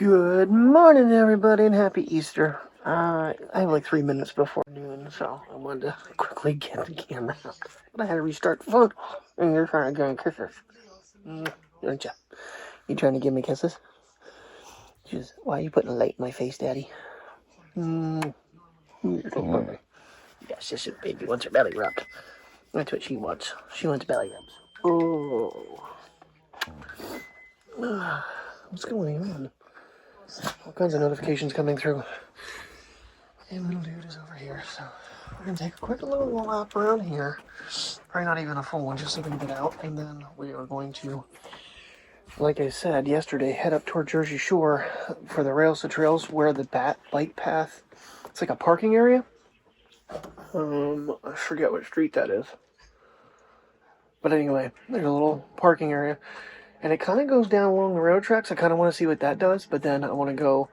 Good morning, everybody, and happy Easter. I have like 3 minutes before noon, so I wanted to quickly get the camera out. But I had to restart the phone, and you're trying to give me kisses. Aren't you? You trying to give me kisses? Just, why are you putting a light in my face, Daddy? You're so hungry. Yes, just a baby wants her belly rubbed. That's what she wants. She wants belly rubs. Oh. What's going on? All kinds of notifications coming through. And little dude is over here, so we're gonna take a quick little lap around here. Probably not even a full one, just so we can get out, and then we are going to, like I said yesterday, head up toward Jersey Shore for the Rails to Trails, where the bike path, it's like a parking area. I forget what street that is. But anyway, there's a little parking area. And it kind of goes down along the railroad tracks. I kind of want to see what that does, but then I want to go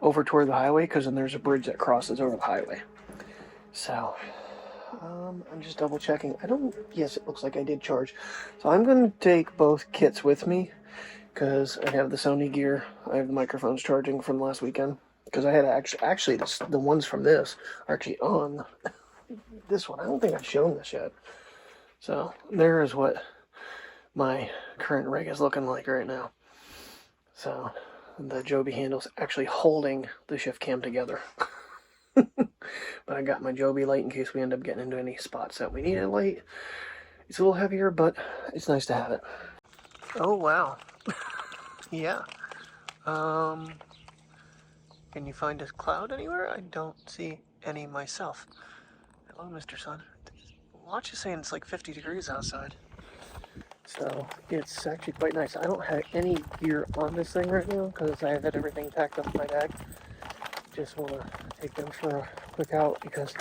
over toward the highway, because then there's a bridge that crosses over the highway. So, I'm just double checking. Yes, it looks like I did charge. So I'm going to take both kits with me, because I have the Sony gear. I have the microphones charging from last weekend, because I had actually the ones from this are actually on this one. I don't think I've shown this yet. So, there is what my current rig is looking like right now. So the Joby handle's actually holding the ShiftCam together. But I got my Joby light in case we end up getting into any spots that we need a light. It's a little heavier, but it's nice to have it. Oh wow. Yeah. Can you find a cloud anywhere? I don't see any myself. Hello, Mr. Sun. Watch is saying it's like 50 degrees outside. So, it's actually quite nice. I don't have any gear on this thing right now because I have had everything packed up in my bag. Just want to take them for a quick out because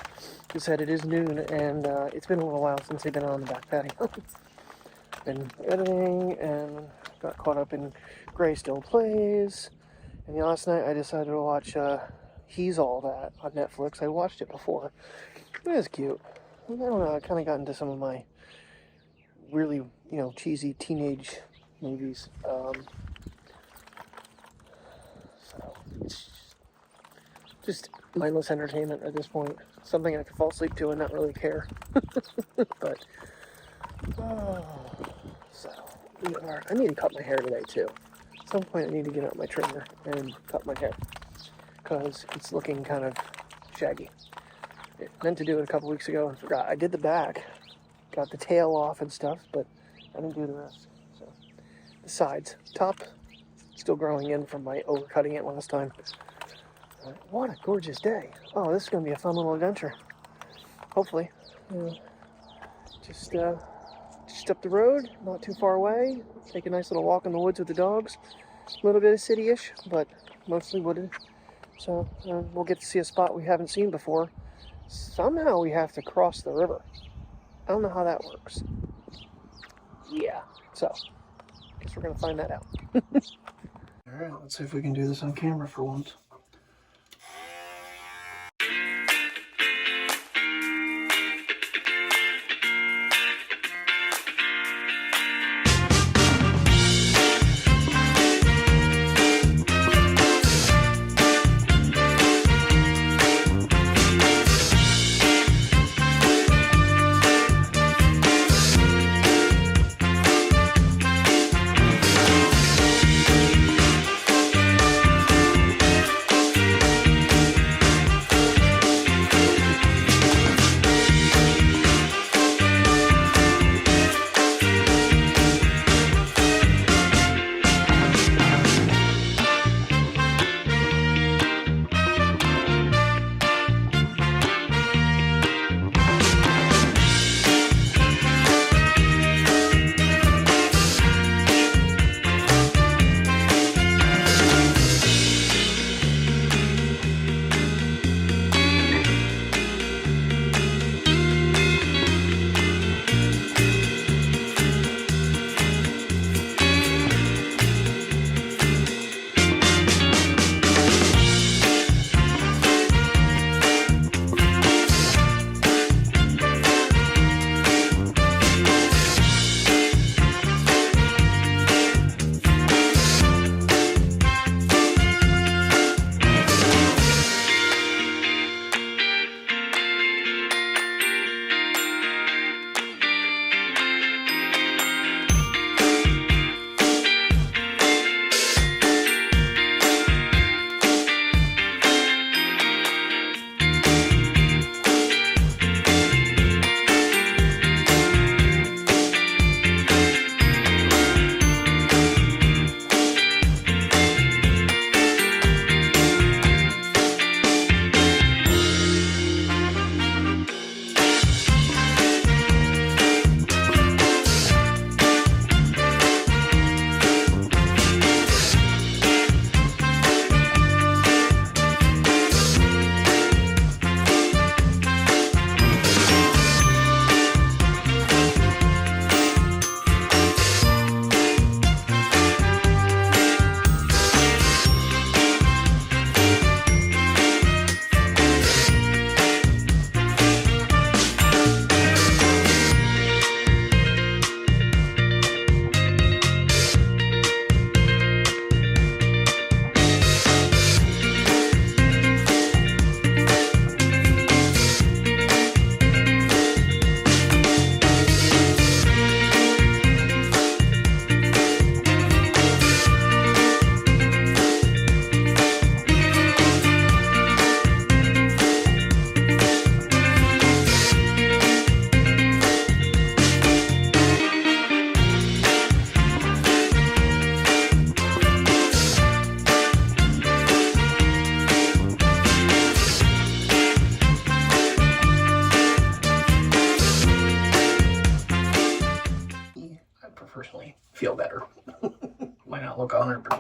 you said it is noon and it's been a little while since they've been on the back patio. Been editing and got caught up in Gray Still Plays. And last night I decided to watch He's All That on Netflix. I watched it before. It was cute. I don't know, I kind of got into some of my really, cheesy teenage movies. So it's just mindless entertainment at this point. Something I could fall asleep to and not really care. But, so, I need to cut my hair today too. At some point I need to get out my trimmer and cut my hair. Because it's looking kind of shaggy. I meant to do it a couple weeks ago and forgot. I did the back. Got the tail off and stuff, but I didn't do the rest. So, the sides, top, still growing in from my overcutting it last time. What a gorgeous day! Oh, this is going to be a fun little adventure. Hopefully, just up the road, not too far away. Take a nice little walk in the woods with the dogs. A little bit of city-ish, but mostly wooded. So we'll get to see a spot we haven't seen before. Somehow we have to cross the river. I don't know how that works. Yeah, so, guess we're going to find that out. Alright, let's see if we can do this on camera for once.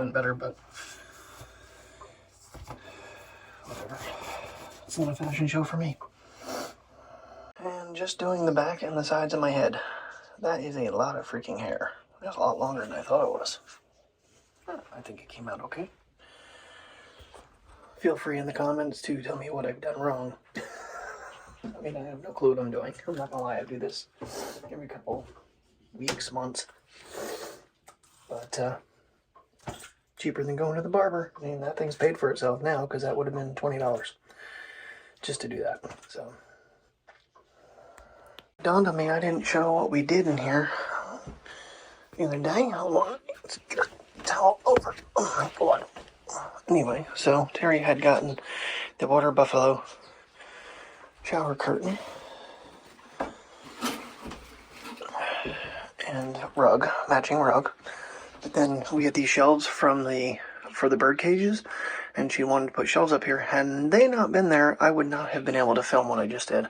been better, but whatever. It's not a fashion show for me. And just doing the back and the sides of my head. That is a lot of freaking hair. That's a lot longer than I thought it was. I think it came out okay. Feel free in the comments to tell me what I've done wrong. I mean, I have no clue what I'm doing. I'm not gonna lie, I do this every couple weeks, months. But, cheaper than going to the barber. I mean, that thing's paid for itself now, because that would have been $20 just to do that. So, it dawned on me I didn't show what we did in here the other day. Hold on, let's get a towel over. Oh my God. Anyway, so Terry had gotten the Water Buffalo shower curtain and rug, matching rug. But then we get these shelves for the bird cages, and she wanted to put shelves up here. Had they not been there, I would not have been able to film what I just did,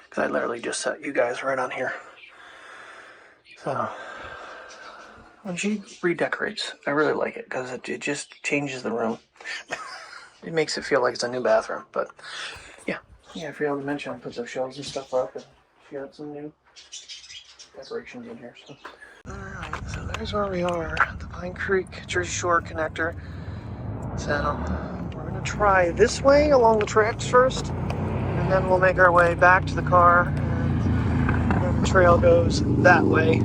because I literally just set you guys right on here. So when she redecorates, I really like it, because it just changes the room. It makes it feel like it's a new bathroom. But yeah, I forgot to mention I put those shelves and stuff up, and she had some new decorations in here. So. Alright, so there's where we are, the Pine Creek Jersey Shore connector. So we're going to try this way along the tracks first, and then we'll make our way back to the car, and then the trail goes that way.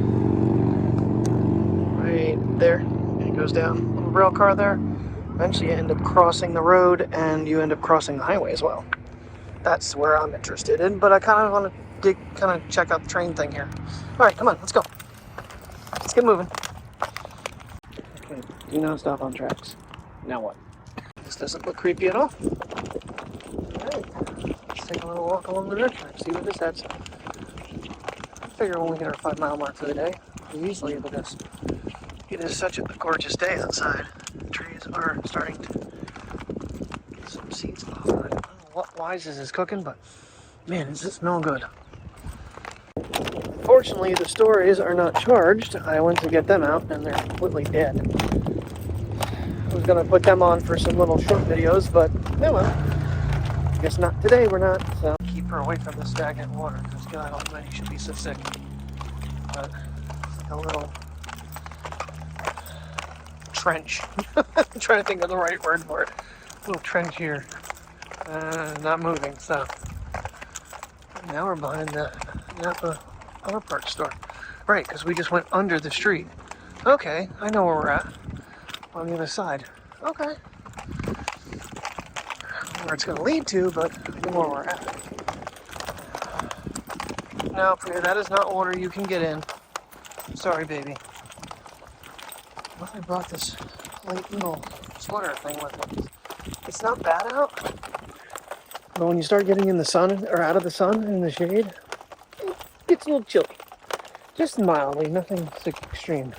Right there, and it goes down. Little rail car there. Eventually you end up crossing the road, and you end up crossing the highway as well. That's where I'm interested in, but I kind of want to check out the train thing here. Alright, come on, let's go. Let's get moving. Okay, do not stop on tracks. Now what? This doesn't look creepy at all. Alright, let's take a little walk along the road track, see what this adds. I figure when we hit our 5-mile mark for the day, we'll easily able to. It is such a gorgeous day outside. The trees are starting to get some seeds off. I don't know what Wise is cooking, but man, does it smell good. Fortunately, the stories are not charged. I went to get them out, and they're completely dead. I was going to put them on for some little short videos, but well, I guess not today, we're not. So keep her away from the stagnant water, because God almighty, she'll be so sick. But it's like a little trench. I'm trying to think of the right word for it. A little trench here. Not moving, so. Now we're behind the Napa Auto Parts store. Right, because we just went under the street. Okay, I know where we're at. On the other side. Okay. Where it's going to lead to, but I know where we're at. No, that is not water you can get in. Sorry, baby. Well, I brought this light little sweater thing with me. It's not bad out, but when you start getting in the sun, or out of the sun, in the shade, it gets a little chilly. Just mildly, nothing extreme.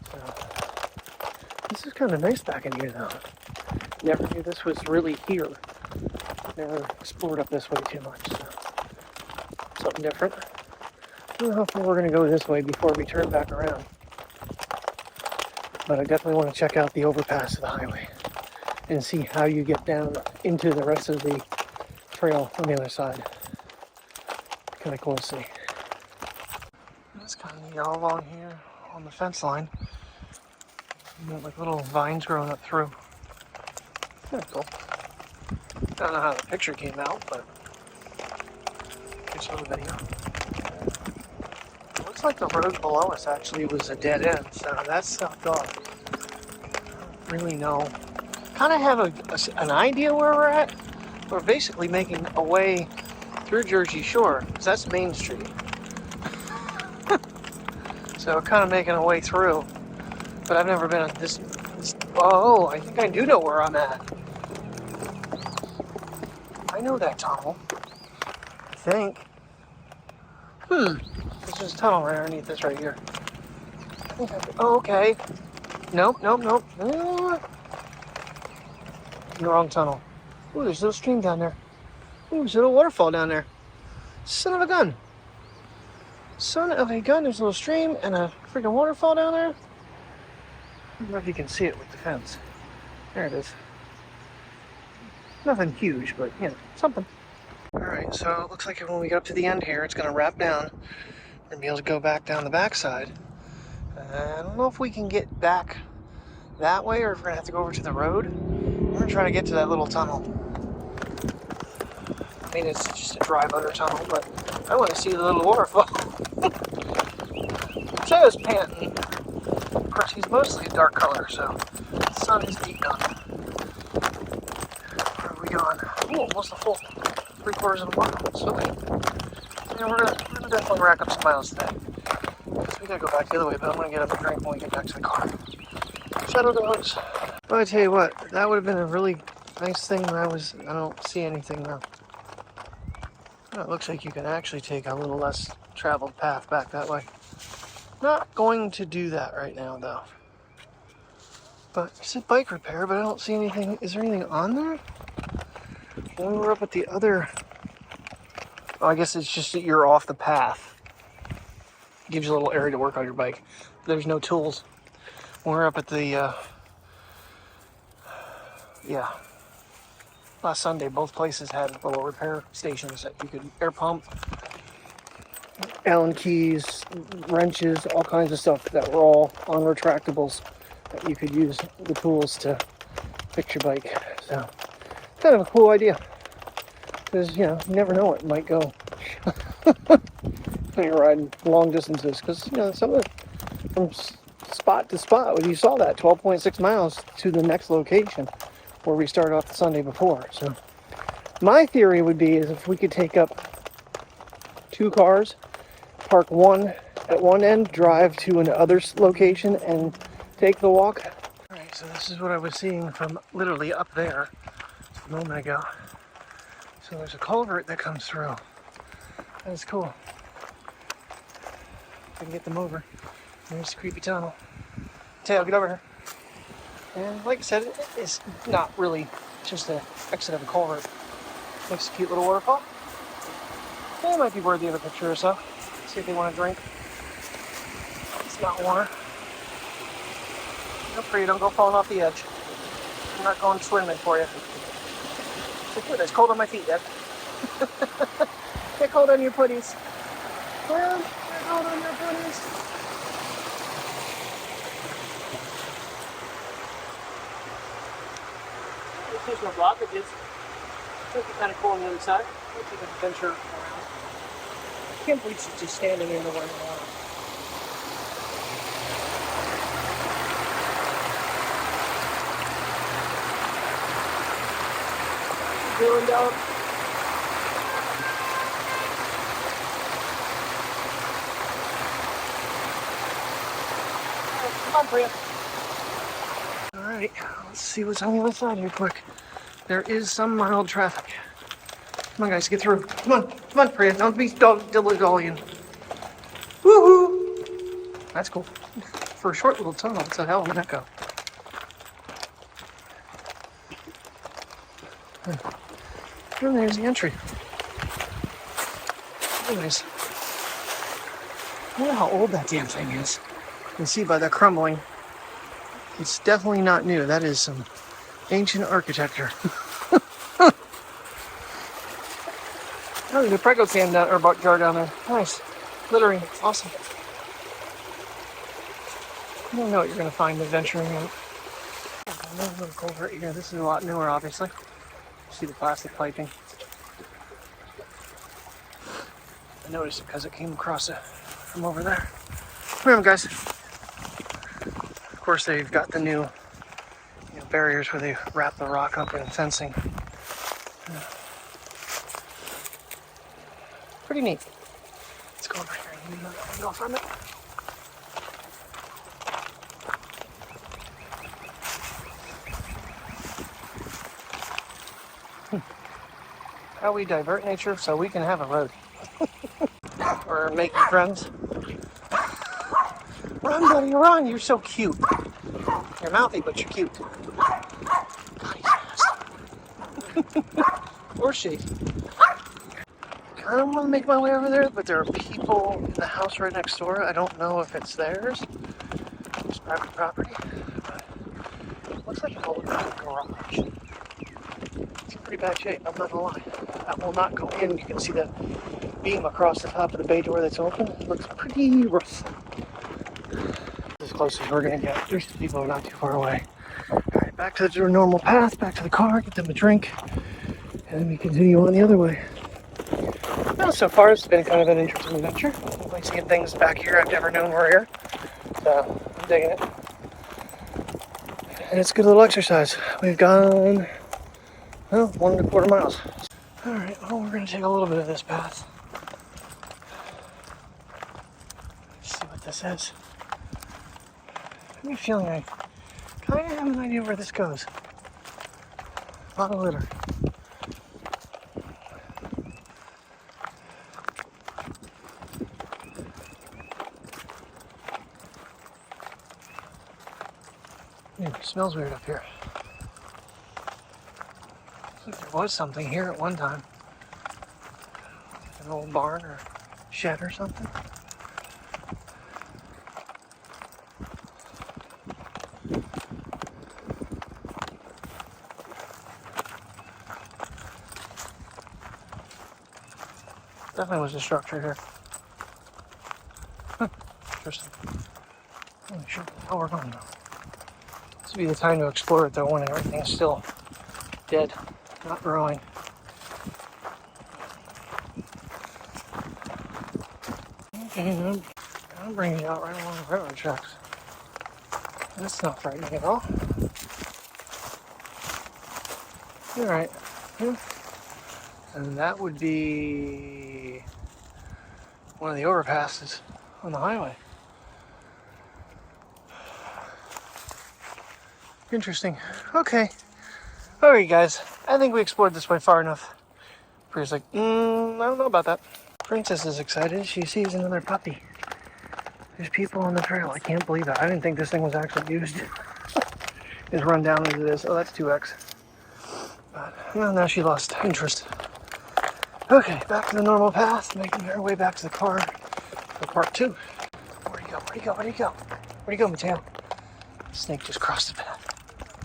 So, this is kind of nice back in here, though. Never knew this was really here. Never explored up this way too much, so. Something different. I don't know how far we're going to go this way before we turn back around. But I definitely want to check out the overpass of the highway and see how you get down into the rest of the trail on the other side. Kind of cool to see. It's kind of neat all along here on the fence line. You got like little vines growing up through. Kind of cool. I don't know how the picture came out, but here's a little video. It looks like the road below us actually was a dead end, so that's stopped off. I don't really know. Kind of have an idea where we're at. We're basically making a way through Jersey Shore, because that's Main Street. So we're kind of making a way through. But I've never been at this. Oh, I think I do know where I'm at. I know that tunnel. I think. There's just a tunnel right underneath this right here. I think oh, okay. Nope. The wrong tunnel. Ooh, there's a little stream down there. Ooh, there's a little waterfall down there. Son of a gun. Son of a gun, there's a little stream and a freaking waterfall down there. don't know if you can see it with the fence. There it is. Nothing huge, but you know, something. Alright, so it looks like when we get up to the end here, it's going to wrap down and be able to go back down the backside. I don't know if we can get back that way or if we're going to have to go over to the road. We're going to try to get to that little tunnel. I mean, it's just a drive under tunnel, but I want to see the little waterfall. Joe's panting. Of course, he's mostly a dark color, so the sun is beating on him. Where are we going? Oh, almost a full 3/4 of a mile. So yeah, we're gonna definitely rack up some miles today. So we gotta go back the other way, but I'm gonna get up and drink when we get back to the car. Shadow dogs. Well, I tell you what, that would have been a really nice thing. I don't see anything now. Oh, it looks like you can actually take a little less traveled path back that way. Not going to do that right now, though. But it's a bike repair, but I don't see anything. Is there anything on there? When we were up at the other... Oh, I guess it's just that you're off the path. It gives you a little area to work on your bike. There's no tools. When we were up at the... last Sunday, both places had little repair stations that you could air pump. Allen keys, wrenches, all kinds of stuff that were all on retractables that you could use the tools to fix your bike. So, kind of a cool idea. Because, you know, you never know what might go when you're riding long distances. Because, you know, some of it, from spot to spot, when you saw that 12.6 miles to the next location where we started off the Sunday before. So, my theory would be is if we could take up 2 cars, park one at one end, drive to another location, and take the walk. Alright, so this is what I was seeing from literally up there a moment ago. So there's a culvert that comes through. That is cool. If I can get them over. There's the creepy tunnel. Tail, get over here. And like I said, it's not really just an exit of a culvert. Makes a cute little waterfall. It might be worthy of a picture or so. See if they want a drink. It's not water. Look for you, don't go falling off the edge. I'm not going swimming for you. It's cold on my feet, Dad. Get cold on your putties. Well, get cold on your putties. There's no blockages. It'll be kind of cool on the other side. We'll take an adventure around. I can't believe she's just standing in the way of the water. Doing, dog? Come on, Priya. Alright, let's see what's on the other side here quick. There is some mild traffic. Come on, guys, get through. Come on, Priya. Don't be dilly-dallying. Woohoo! That's cool. For a short little tunnel, it's a hell of an echo. And there's the entry. Anyways, I wonder how old that damn thing is. You can see by the crumbling. It's definitely not new. That is some ancient architecture. Oh, there's a Prego can down, or jar down there. Nice. Littering. Awesome. I don't know what you're going to find adventuring in. Another little culvert here. This is a lot newer, obviously. See the plastic piping. I noticed it because it came across it from over there. Come on, guys. Of course, they've got the new barriers where they wrap the rock up in fencing. Pretty neat. Let's go over here and go from it. How we divert nature so we can have a road. We're making friends. Run, buddy, run! You're so cute. You're mouthy, but you're cute. God, he's fast. Or she. I don't want to make my way over there, but there are people in the house right next door. I don't know if it's theirs. It's private property. But looks like an old garage. It's in pretty bad shape, I'm not gonna lie. I will not go in. You can see the beam across the top of the bay door that's open. It looks pretty rough. As close as we're gonna get. There's people not too far away. Alright, back to the normal path, back to the car, get them a drink, and then we continue on the other way. Well, so far it's been kind of an interesting adventure. I'm like seeing things back here I've never known were here. So, I'm digging it. And it's a good little exercise. We've gone, well, 1¼ miles. Alright, well, we're going to take a little bit of this path. Let's see what this is. I have a feeling I kind of have an idea where this goes. A lot of litter. It smells weird up here. Looks like there was something here at one time. An old barn or shed or something. Definitely was a structure here. Huh. Interesting. I'm not sure how we're going though. This would be the time to explore it though when everything's still dead, not growing. Okay, I'm bringing you out right along the railroad tracks. That's not frightening at all. Alright. Yeah. And that would be one of the overpasses on the highway. Interesting. Okay. Alright guys, I think we explored this way far enough. Priya's like, I don't know about that. Princess is excited. She sees another puppy. There's people on the trail. I can't believe that. I didn't think this thing was actually used. As run down as it is. Oh, that's 2X. But well, now she lost interest. Okay, back to the normal path, making our way back to the car for part 2. Where'd he go? Where'd he go? Where'd he go? Where'd he go, Mateo? The snake just crossed the path.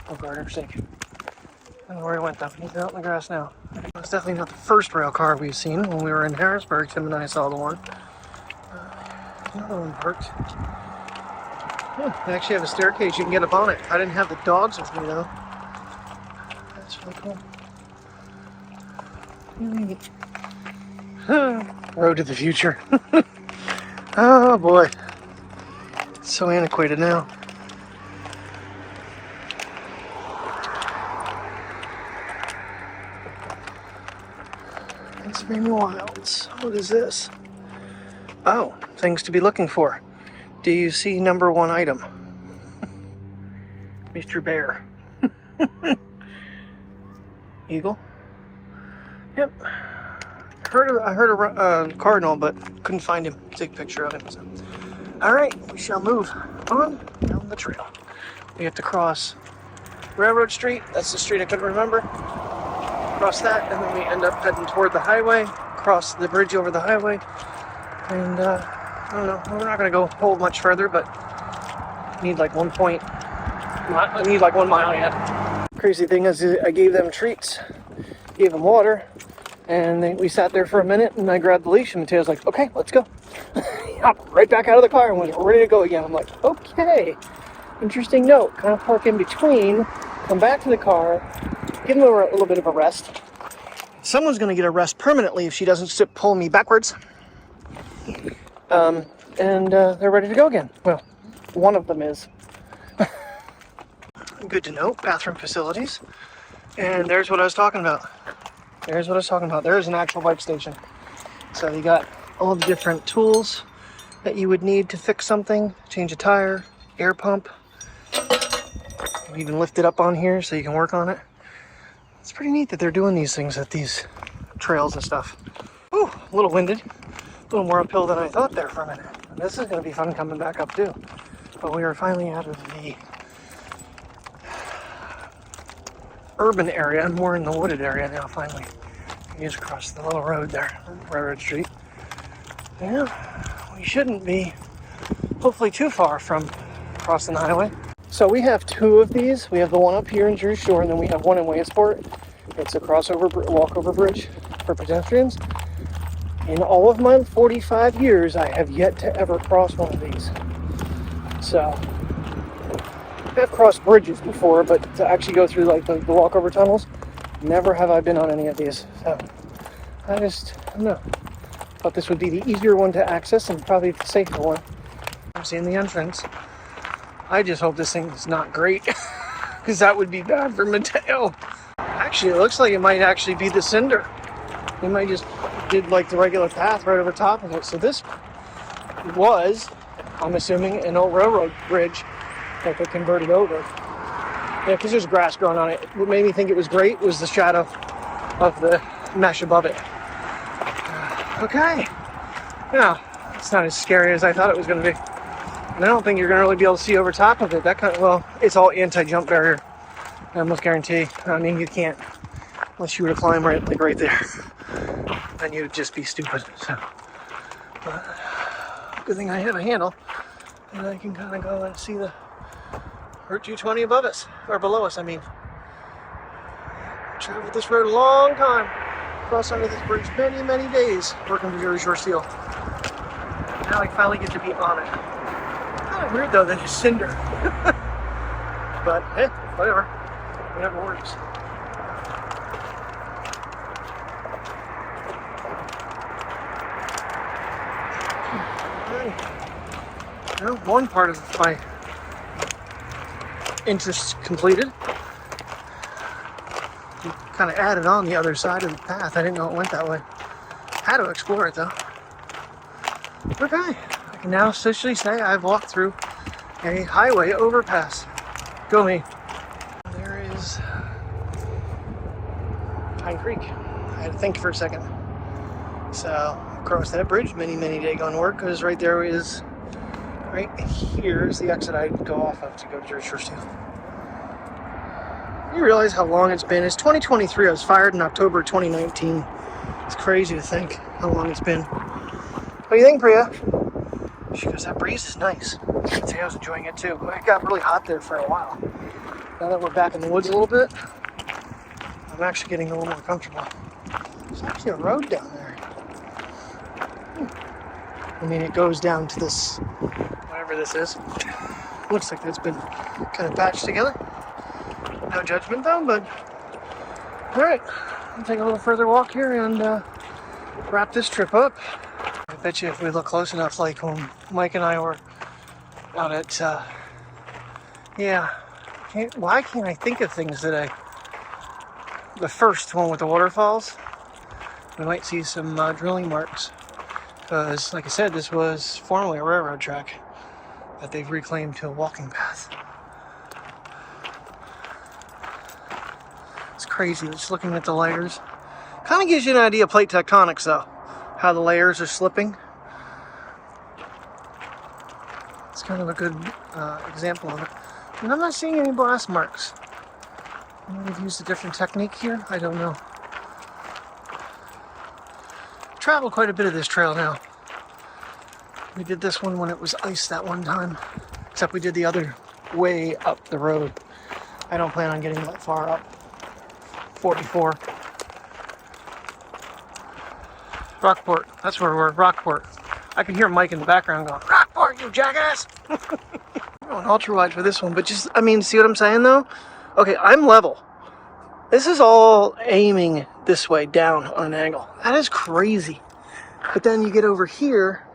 Oh, garter snake. I don't know where he went though. He's out in the grass now. It's definitely not the first rail car we've seen. When we were in Harrisburg, Tim and I saw the one. Another one parked. Yeah, they actually have a staircase you can get up on it. I didn't have the dogs with me though. That's really cool. Road to the future. Oh boy. It's so antiquated now. It's been wilds. What is this? Oh, things to be looking for. Do you see number 1 item? Mr. Bear. Eagle? Yep. I heard a cardinal, but couldn't find him. Take a picture of him. So. Alright, we shall move on down the trail. We have to cross Railroad Street. That's the street I couldn't remember. Cross that, and then we end up heading toward the highway. Cross the bridge over the highway. And, I don't know. We're not going to go hold much further, but I need like 1 mile yet. Crazy thing is, I gave them treats, gave them water, and we sat there for a minute, and I grabbed the leash, and Mateo's like, okay, let's go. Hopped right back out of the car and was ready to go again. I'm like, okay. Interesting note. Kind of park in between, come back to the car, give them a little bit of a rest. Someone's going to get a rest permanently if she doesn't pull me backwards. And they're ready to go again. Well, one of them is. Good to know. Bathroom facilities. And there's what I was talking about. There's an actual bike station. So you got all the different tools that you would need to fix something. Change a tire, air pump. You even lift it up on here so you can work on it. It's pretty neat that they're doing these things at these trails and stuff. Ooh, a little winded. A little more uphill than I thought there for a minute. And this is going to be fun coming back up too. But we are finally out of the urban area and more in the wooded area now finally. You just across the little road there, Railroad Street. Yeah, we shouldn't be hopefully too far from crossing the highway. So we have two of these. We have the one up here in Jersey Shore, and then we have one in Williamsport. It's a walkover bridge for pedestrians. In all of my 45 years, I have yet to ever cross one of these. So, I've crossed bridges before, but to actually go through like the walkover tunnels, never have I been on any of these. So, I don't know. Thought this would be the easier one to access and probably the safer one. I'm seeing the entrance. I just hope this thing is not great, because that would be bad for Mateo. Actually, it looks like it might actually be the Cinder. They might just did like the regular path right over top of it. So this was, I'm assuming, an old railroad bridge that they converted over. Yeah, because there's grass growing on it. What made me think it was great was the shadow of the mesh above it. Okay. Yeah, it's not as scary as I thought it was going to be. And I don't think you're going to really be able to see over top of it. That kind of, well, it's all anti-jump barrier. I almost guarantee. I mean, you can't, unless you were to climb right there. Then you'd just be stupid. So, but good thing I have a handle, and I can kind of go and see the Route 220 above us, or below us, I mean. Traveled this road a long time. Crossed under this bridge many, many days working for Jersey Shore Steel. Now I finally get to be on it. Kind of weird though that it's Cinder. But hey, whatever. Whatever works. Well, one part of my interest completed. Kind of added on the other side of the path. I didn't know it went that way. Had to explore it though. Okay, I can now officially say I've walked through a highway overpass. Go me. There is Pine Creek. I had to think for a second. So, across that bridge, many days gone to work, because right there is, right here is the exit I'd go off of to go to Jersey Shore Steel. You realize how long it's been? It's 2023. I was fired in October 2019. It's crazy to think how long it's been. What do you think, Priya? She goes, that breeze is nice. Mateo's enjoying it too. It got really hot there for a while. Now that we're back in the woods a little bit, I'm actually getting a little more comfortable. There's actually a road down there. I mean, it goes down to this, whatever this is. Looks like it's been kind of patched together. No judgment though, but alright, I'll take a little further walk here and wrap this trip up. I bet you if we look close enough, like when Mike and I were out at, why can't I think of things today? The first one with the waterfalls, we might see some drilling marks, because like I said, this was formerly a railroad track that they've reclaimed to a walking path. Crazy, just looking at the layers. Kind of gives you an idea of plate tectonics though, how the layers are slipping. It's kind of a good example of it. And I'm not seeing any blast marks. Maybe they've used a different technique here, I don't know. I've traveled quite a bit of this trail now. We did this one when it was ice that one time, except we did the other way up the road. I don't plan on getting that far up. 44. Rockport. That's where we're. Rockport. I can hear Mike in the background going, Rockport, you jackass! I'm going ultra wide for this one, but just, I mean, see what I'm saying though? Okay, I'm level. This is all aiming this way down on an angle. That is crazy. But then you get over here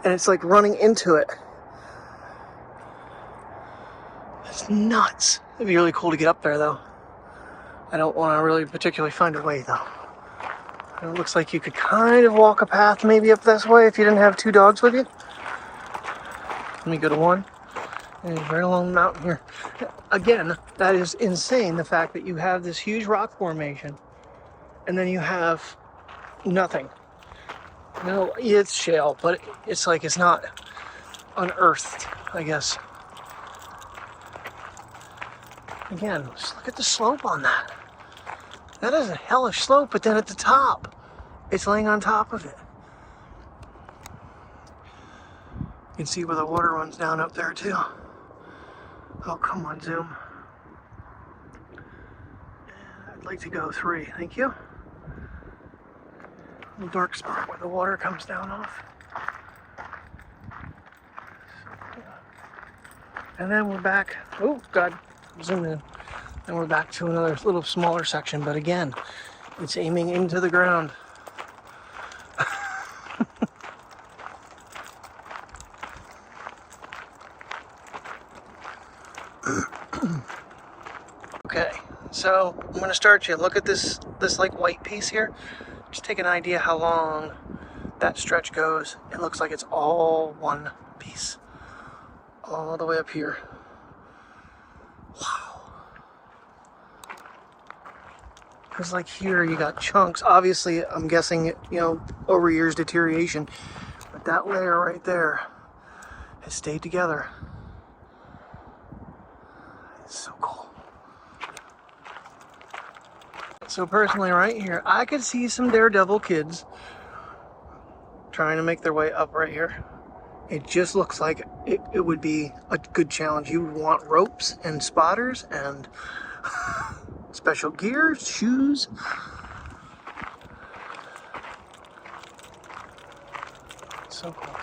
and it's like running into it. That's nuts. It'd be really cool to get up there though. I don't want to really particularly find a way though. It looks like you could kind of walk a path maybe up this way if you didn't have two dogs with you. Let me go to one. And right along the mountain here. Again, that is insane, the fact that you have this huge rock formation and then you have nothing. No, it's shale, but it's like it's not unearthed, I guess. Again, just look at the slope on that. That is a hellish slope, but then at the top, it's laying on top of it. You can see where the water runs down up there too. Oh, come on, zoom. I'd like to go 3, thank you. A little dark spot where the water comes down off. And then we're back. Oh, God, zoom in. And we're back to another little smaller section, but again, it's aiming into the ground. Okay, so I'm going to start you. Look at this like white piece here. Just take an idea how long that stretch goes. It looks like it's all one piece. All the way up here. Wow. Because like here you got chunks. Obviously, I'm guessing, you know, over years deterioration. But that layer right there has stayed together. It's so cool. So personally right here, I could see some daredevil kids trying to make their way up right here. It just looks like it would be a good challenge. You would want ropes and spotters and special gear, shoes. So cool.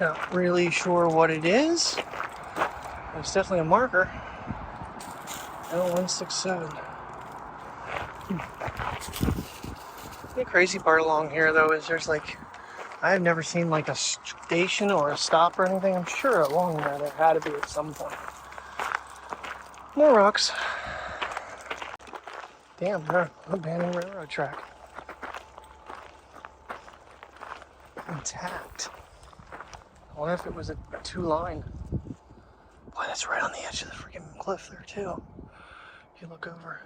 Not really sure what it is. It's definitely a marker. L167. The crazy part along here though is there's like, I've never seen like a station or a stop or anything. I'm sure along there had to be at some point. More rocks. Damn, they're abandoned railroad track. Intact. I wonder if it was a 2-line. Boy, that's right on the edge of the freaking cliff there too. If you look over.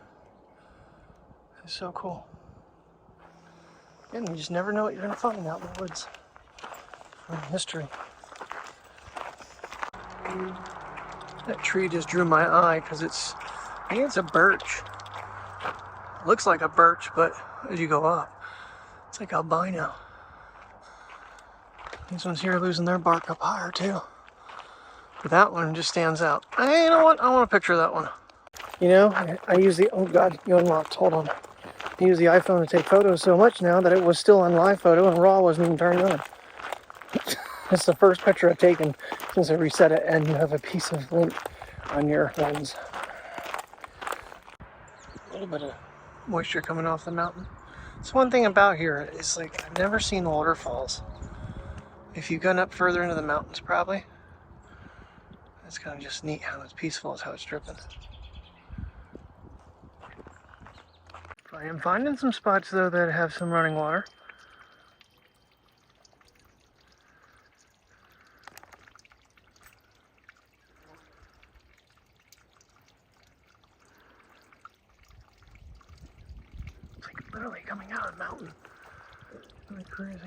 It's so cool. And you just never know what you're going to find out in the woods. History. That tree just drew my eye because I think it's a birch. It looks like a birch, but as you go up, it's like albino. These ones here are losing their bark up higher too. But that one just stands out. Hey, you know what? I want a picture of that one. You know, I use the, oh God, you unlocked, hold on. I use the iPhone to take photos so much now that it was still on live photo and RAW wasn't even turned on. It's the first picture I've taken since I reset it, and you have a piece of lint on your lens. A little bit of moisture coming off the mountain. So one thing about here is like, I've never seen waterfalls. If you've gone up further into the mountains probably, it's kind of just neat how it's peaceful is how it's dripping. I am finding some spots though that have some running water. It's like literally coming out of the mountain. Really crazy.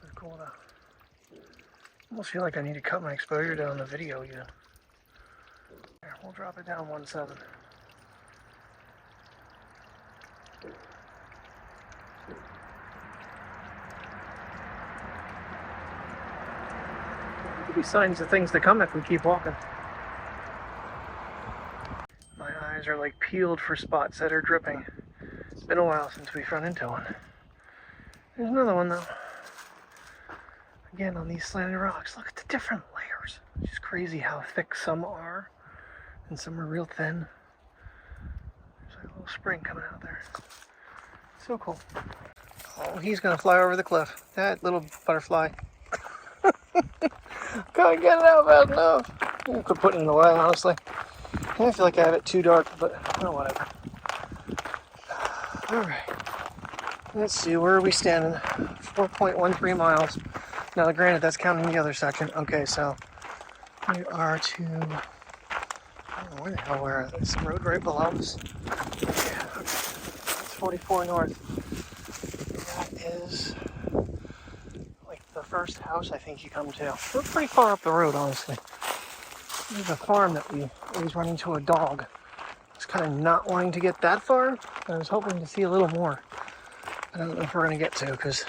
That's cool though. Almost feel like I need to cut my exposure down in the video even. There, we'll drop it down 1.7. Could be signs of things to come if we keep walking. My eyes are like peeled for spots that are dripping. It's been a while since we've run into one. There's another one though. Again on these slanted rocks. Look at the different layers. It's just crazy how thick some are and some are real thin. There's like a little spring coming out there. So cool. Oh, he's gonna fly over the cliff. That little butterfly. Can't get it out fast enough. I could put it in the way, honestly. I feel like I have it too dark, but oh, whatever. Alright. Let's see, where are we standing? 4.13 miles. Now, granted, that's counting the other section. Okay, so we are to, I don't know where the hell we're at. There's some road right below us. Yeah, okay. That's 44 north. That is like the first house I think you come to. We're pretty far up the road, honestly. There's a farm that we always run into a dog. I was kind of not wanting to get that far, but I was hoping to see a little more. I don't know if we're going to get to, because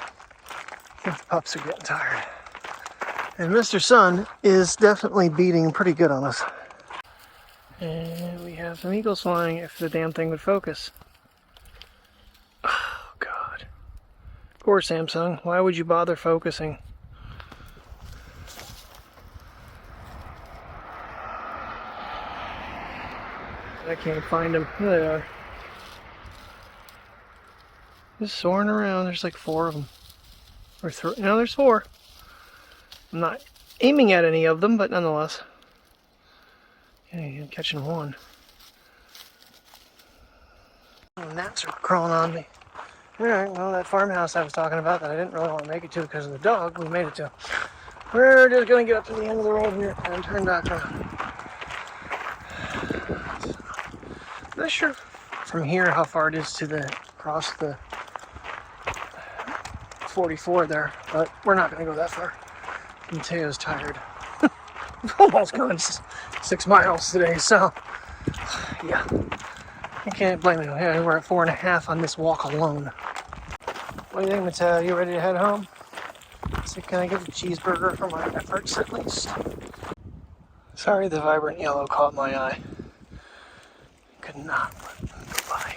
I think the pups are getting tired. And Mr. Sun is definitely beating pretty good on us. And we have some eagles flying if the damn thing would focus. Oh, God. Poor Samsung. Why would you bother focusing? I can't find them. There they are. Just soaring around. There's like 4 of them. Or 3. No, there's 4. I'm not aiming at any of them, but nonetheless. Okay, I'm catching 1. Oh, gnats are crawling on me. Alright, well, that farmhouse I was talking about that I didn't really want to make it to because of the dog, we made it to. We're just going to get up to the end of the road here and turn back around. Not sure from here how far it is to the across the 44 there, but we're not going to go that far. Mateo's tired. We've almost gone 6 miles today, so yeah, I can't blame you. Yeah, we're at 4.5 on this walk alone. What do you think, Mateo? You ready to head home? So can I get a cheeseburger for my efforts at least? Sorry, the vibrant yellow caught my eye. Could not let them go by.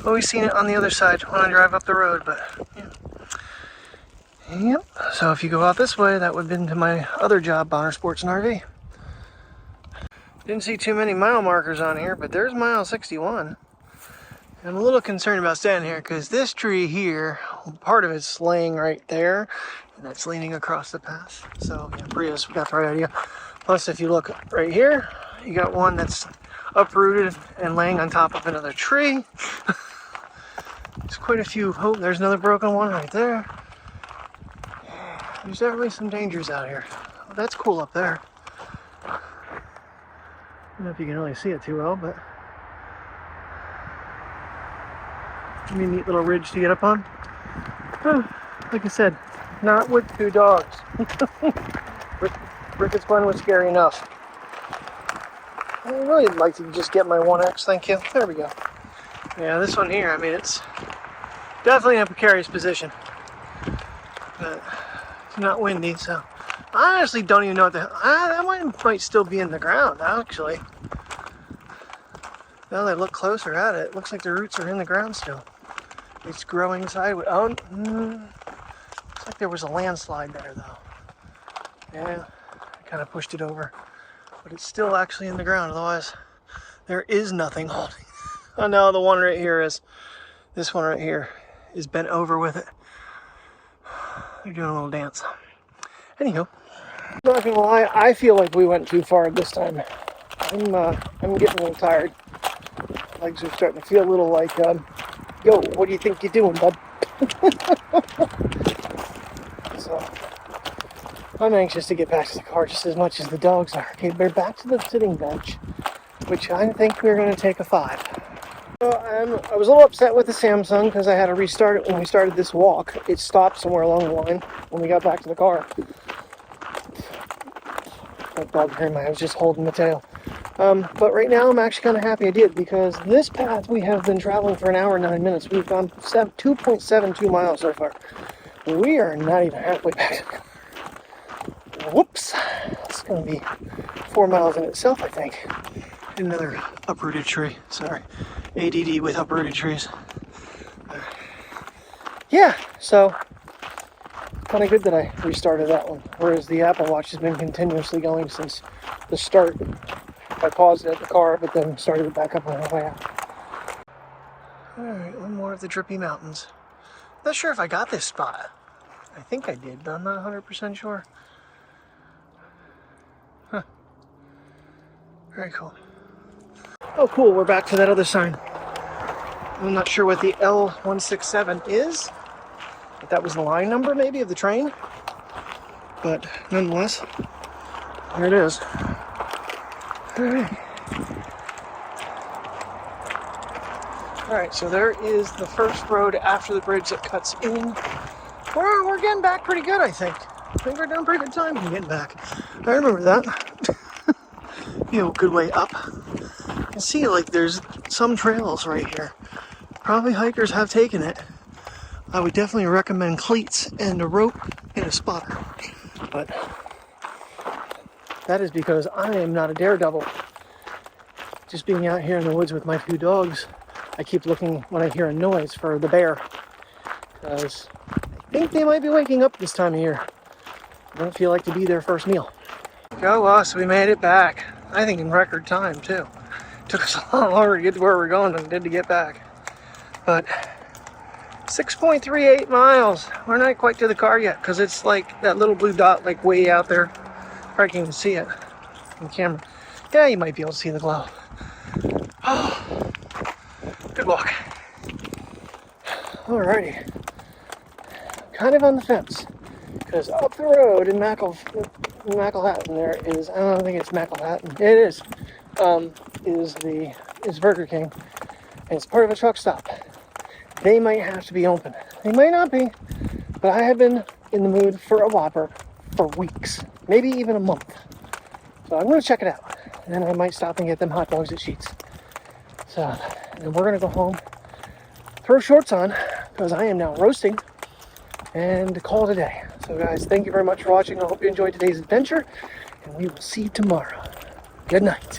Always seen it on the other side when I drive up the road, but yeah. Yep. So if you go out this way, that would have been to my other job, Bonner Sports and RV. Didn't see too many mile markers on here, but there's mile 61. I'm a little concerned about standing here because this tree here, part of it's laying right there, and that's leaning across the path. So yeah, Prius got the right idea. Plus, if you look right here, you got one that's uprooted and laying on top of another tree. There's quite a few. Oh, there's another broken one right there. There's definitely some dangers out here. Well, that's cool up there. I don't know if you can really see it too well, but I mean, neat little ridge to get up on. Like I said, not with 2 dogs. Ricketts Glen was scary enough. I really would like to just get my 1X, thank you. There we go. Yeah, this one here, I mean, it's definitely in a precarious position. But it's not windy, so I honestly don't even know what that might still be in the ground, actually. Now that I look closer at it, it looks like the roots are in the ground still. It's growing sideways. Oh, looks like there was a landslide there, though. Yeah, I kind of pushed it over. But it's still actually in the ground, otherwise there is nothing holding. Oh no, the one right here is. This one right here is bent over with it. They're doing a little dance. Anyhow, not gonna lie, I feel like we went too far this time. I'm getting a little tired. Legs are starting to feel a little like, yo, what do you think you're doing, bud? So, I'm anxious to get back to the car just as much as the dogs are. Okay, we're back to the sitting bench, which I think we're going to take a 5. I was a little upset with the Samsung because I had to restart it when we started this walk. It stopped somewhere along the line when we got back to the car. That dog heard me. I was just holding the tail. But right now I'm actually kind of happy I did, because this path we have been traveling for 1 hour and 9 minutes. We've gone 2.72 miles so far. We are not even halfway back to the car. Whoops. It's going to be 4 miles in itself, I think. Another uprooted tree. Sorry. ADD with uprooted trees. Yeah, so kind of good that I restarted that one. Whereas the Apple Watch has been continuously going since the start. I paused it at the car, but then started it back up on the way out. Alright, one more of the drippy mountains. Not sure if I got this spot. I think I did, but I'm not 100% sure. Huh. Very cool. Oh cool, we're back to that other sign. I'm not sure what the L167 is. If that was the line number, maybe, of the train. But nonetheless, there it is. Alright. Alright, so there is the first road after the bridge that cuts in. We're getting back pretty good, I think. I think we're doing pretty good time in getting back. I remember that. You know, good way up. You can see, like, there's some trails right here. Probably hikers have taken it. I would definitely recommend cleats and a rope and a spotter. But that is because I am not a daredevil. Just being out here in the woods with my 2 dogs, I keep looking when I hear a noise for the bear, because I think they might be waking up this time of year. I don't feel like to be their first meal. Go us, we made it back. I think in record time too. Took us a lot longer to get to where we're going than it did to get back. But 6.38 miles. We're not quite to the car yet because it's like that little blue dot like way out there. Probably can't even see it on camera. Yeah, you might be able to see the glow. Oh, good walk. Alrighty. Kind of on the fence. Because up the road in Mackelhattan there is, I don't think it's Mackelhattan. It is Burger King. And it's part of a truck stop. They might have to be open. They might not be, but I have been in the mood for a Whopper for weeks, maybe even a month. So I'm going to check it out. And then I might stop and get them hot dogs at Sheetz. So, and we're going to go home, throw shorts on, because I am now roasting, and call it a day. So guys, thank you very much for watching. I hope you enjoyed today's adventure, and we will see you tomorrow. Good night.